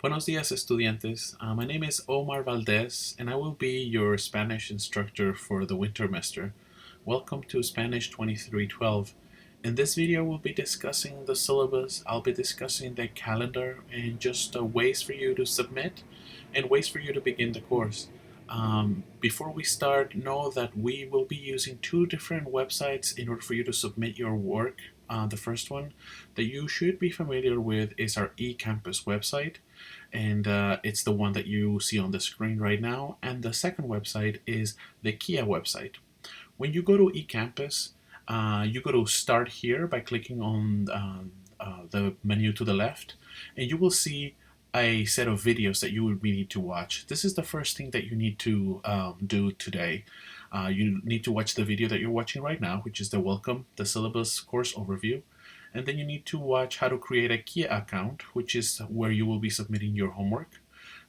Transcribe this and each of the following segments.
Buenos días, estudiantes. My name is Omar Valdez, and I will be your Spanish instructor for the wintermester. Welcome to Spanish 2312. In this video, we'll be discussing the syllabus, I'll be discussing the calendar, and just ways for you to submit and ways for you to begin the course. Before we start, know that we will be using two different websites in order for you to submit your work. The first one that you should be familiar with is our eCampus website, and it's the one that you see on the screen right now. And the second website is the Kia website. When you go to eCampus, you go to Start Here by clicking on the menu to the left, and you will see a set of videos that you will need to watch. This is the first thing that you need to do today. You need to watch the video that you're watching right now, which is the Welcome, the Syllabus Course Overview. And then you need to watch how to create a Kia account, which is where you will be submitting your homework.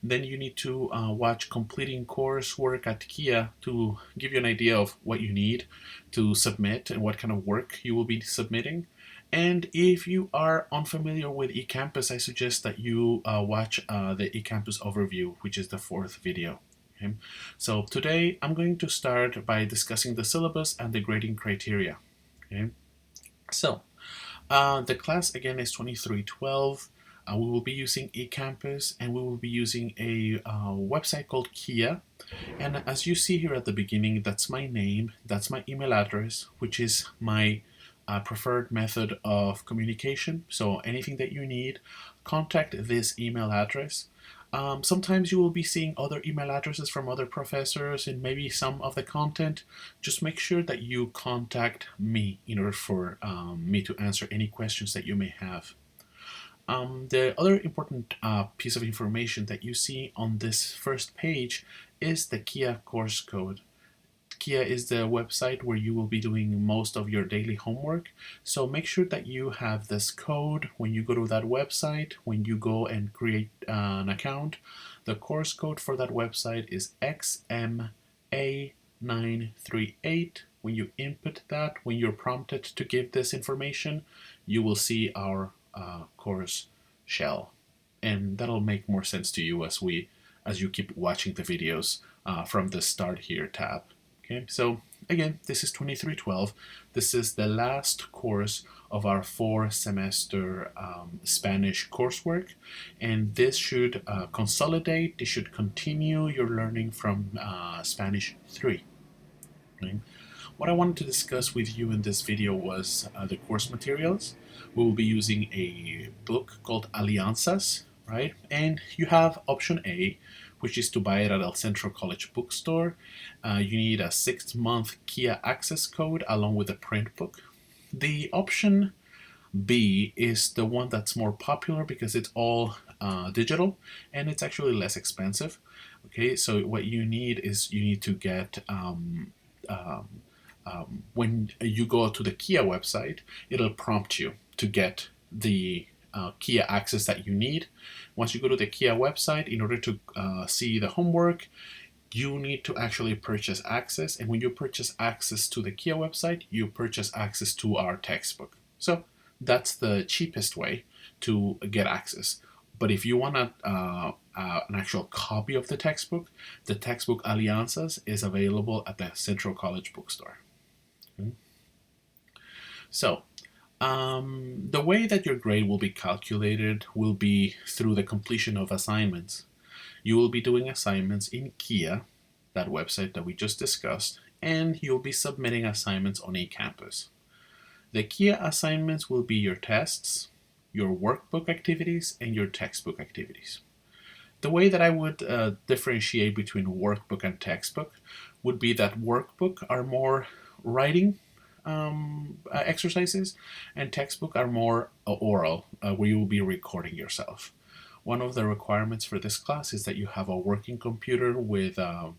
Then you need to watch Completing Coursework at Kia to give you an idea of what you need to submit and what kind of work you will be submitting. And if you are unfamiliar with eCampus, I suggest that you watch the eCampus overview, which is the fourth video. Okay? So today I'm going to start by discussing the syllabus and the grading criteria. Okay? So the class again is 2312. We will be using eCampus, and we will be using a website called Kia. And as you see here at the beginning, that's my name, that's my email address, which is my preferred method of communication. So anything that you need, contact this email address. Sometimes you will be seeing other email addresses from other professors and maybe some of the content. Just make sure that you contact me in order for me to answer any questions that you may have. The other important piece of information that you see on this first page is the Kia course code. Kia is the website where you will be doing most of your daily homework. So make sure that you have this code when you go to that website, when you go and create an account. The course code for that website is XMA938. When you input that, when you're prompted to give this information, you will see our course shell. And that'll make more sense to you as you keep watching the videos from the Start Here tab. Okay, so again, this is 2312. This is the last course of our 4-semester Spanish coursework, and this should consolidate, this should continue your learning from Spanish 3. Okay? What I wanted to discuss with you in this video was the course materials. We will be using a book called Alianzas, right? And you have option A, which is to buy it at El Centro College bookstore. You need a 6-month Kia access code along with a print book. The option B is the one that's more popular because it's all digital and it's actually less expensive. Okay, so what you need is you need to get when you go to the Kia website, it'll prompt you to get the Kia access that you need. Once you go to the Kia website, in order to see the homework, you need to actually purchase access. And when you purchase access to the Kia website, you purchase access to our textbook. So that's the cheapest way to get access. But if you want an actual copy of the textbook Alianzas is available at the Central College bookstore. Okay. So the way that your grade will be calculated will be through the completion of assignments. You will be doing assignments in Kia, that website that we just discussed, and you'll be submitting assignments on eCampus. The Kia assignments will be your tests, your workbook activities, and your textbook activities. The way that I would differentiate between workbook and textbook would be that workbook are more writing exercises, and textbook are more oral, where you will be recording yourself. One of the requirements for this class is that you have a working computer with a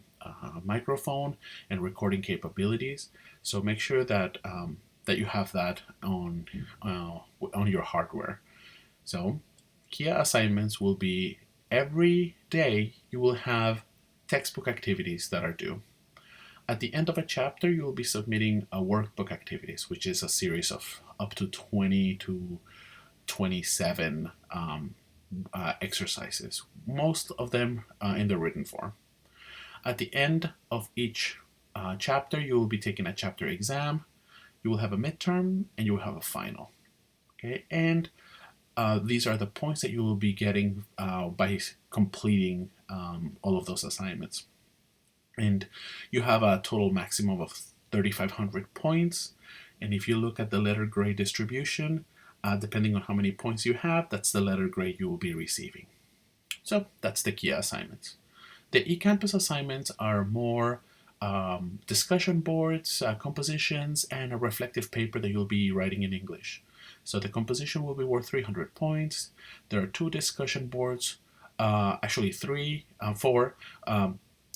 microphone and recording capabilities. So make sure that that you have that on your hardware. So Kia assignments will be every day you will have textbook activities that are due. At the end of a chapter, you will be submitting a workbook activities, which is a series of up to 20 to 27 exercises, most of them in the written form. At the end of each chapter, you will be taking a chapter exam, you will have a midterm, and you will have a final. Okay, and these are the points that you will be getting by completing all of those assignments. And you have a total maximum of 3,500 points. And if you look at the letter grade distribution, depending on how many points you have, that's the letter grade you will be receiving. So that's the KIA assignments. The eCampus assignments are more discussion boards, compositions, and a reflective paper that you'll be writing in English. So the composition will be worth 300 points. There are 2 discussion boards, actually 4.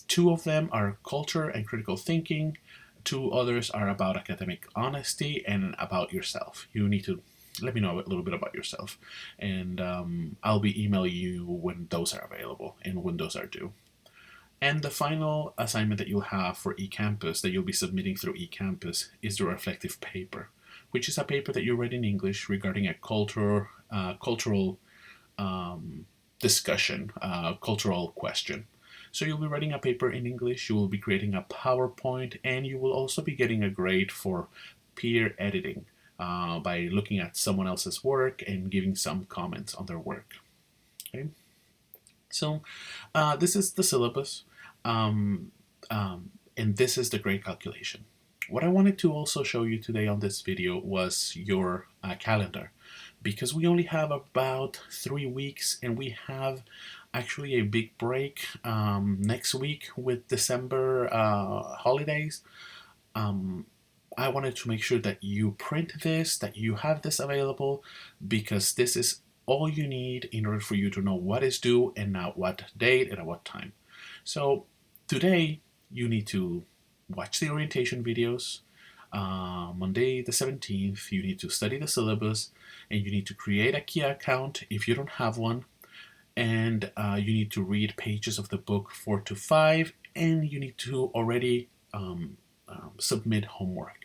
2 of them are culture and critical thinking. 2 others are about academic honesty and about yourself. You need to let me know a little bit about yourself, and I'll be emailing you when those are available and when those are due. And the final assignment that you'll have for eCampus, that you'll be submitting through eCampus, is the reflective paper, which is a paper that you read in English regarding a cultural discussion, cultural question. So you'll be writing a paper in English, you will be creating a PowerPoint, and you will also be getting a grade for peer editing by looking at someone else's work and giving some comments on their work. Okay? So this is the syllabus, and this is the grade calculation. What I wanted to also show you today on this video was your calendar, because we only have about 3 weeks, and we have actually a big break next week with December holidays. I wanted to make sure that you print this, that you have this available, because this is all you need in order for you to know what is due and at what date and at what time. So today you need to watch the orientation videos. Monday the 17th, you need to study the syllabus, and you need to create a KIA account if you don't have one, and you need to read pages of the book 4 to 5, and you need to already submit homework.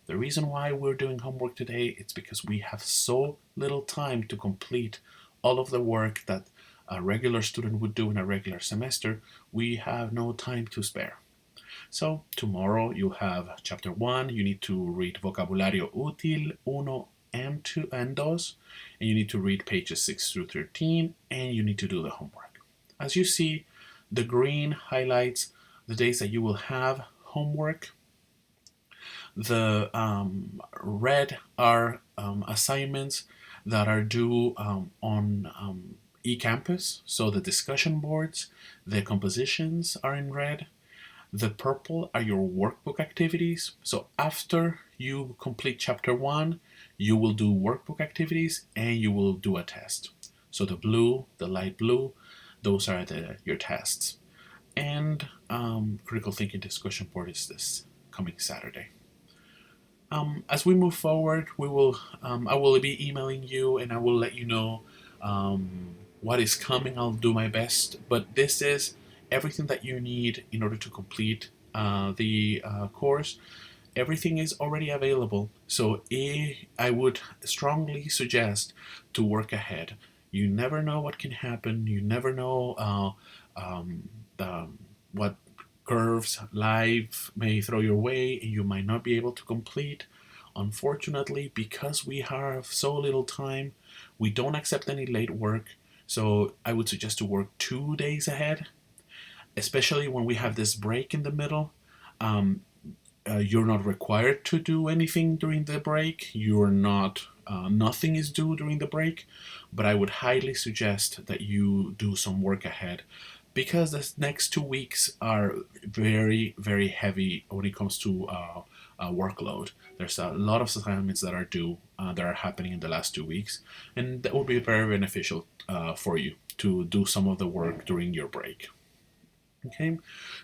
The reason why we're doing homework today is because we have so little time to complete all of the work that a regular student would do in a regular semester. We have no time to spare. So tomorrow you have chapter 1, you need to read vocabulario útil 1 and 2 and 2, and you need to read pages 6 through 13, and you need to do the homework. As you see, the green highlights the days that you will have homework. The red are assignments that are due on eCampus. So the discussion boards, the compositions are in red. The purple are your workbook activities. So after you complete chapter 1, you will do workbook activities and you will do a test. So the blue, the light blue, those are your tests. And critical thinking discussion board is this coming Saturday. As we move forward, I will be emailing you, and I will let you know what is coming. I'll do my best, but this is everything that you need in order to complete the course. Everything is already available, so I would strongly suggest to work ahead. You never know what can happen. You never know what curves life may throw your way, and you might not be able to complete. Unfortunately, because we have so little time, we don't accept any late work. So I would suggest to work 2 days ahead, especially when we have this break in the middle. You're not required to do anything during the break. You're not, nothing is due during the break, but I would highly suggest that you do some work ahead, because the next 2 weeks are very, very heavy when it comes to workload. There's a lot of assignments that are due, that are happening in the last 2 weeks, and that will be very beneficial for you to do some of the work during your break. Okay,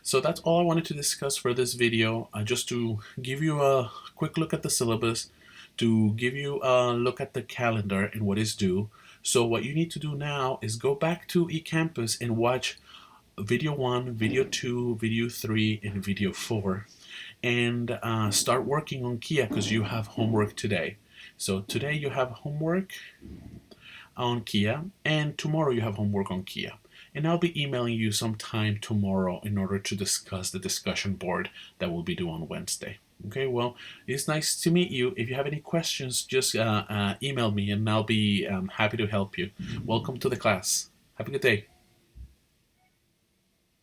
so that's all I wanted to discuss for this video, just to give you a quick look at the syllabus, to give you a look at the calendar and what is due. So what you need to do now is go back to eCampus and watch video 1, video 2, video 3, and video 4, and start working on KIA, because you have homework today. So today you have homework. on Kia, and tomorrow you have homework on Kia. And I'll be emailing you sometime tomorrow in order to discuss the discussion board that will be due on Wednesday. Okay, well, it's nice to meet you. If you have any questions, just email me and I'll be happy to help you. Welcome to the class. Have a good day.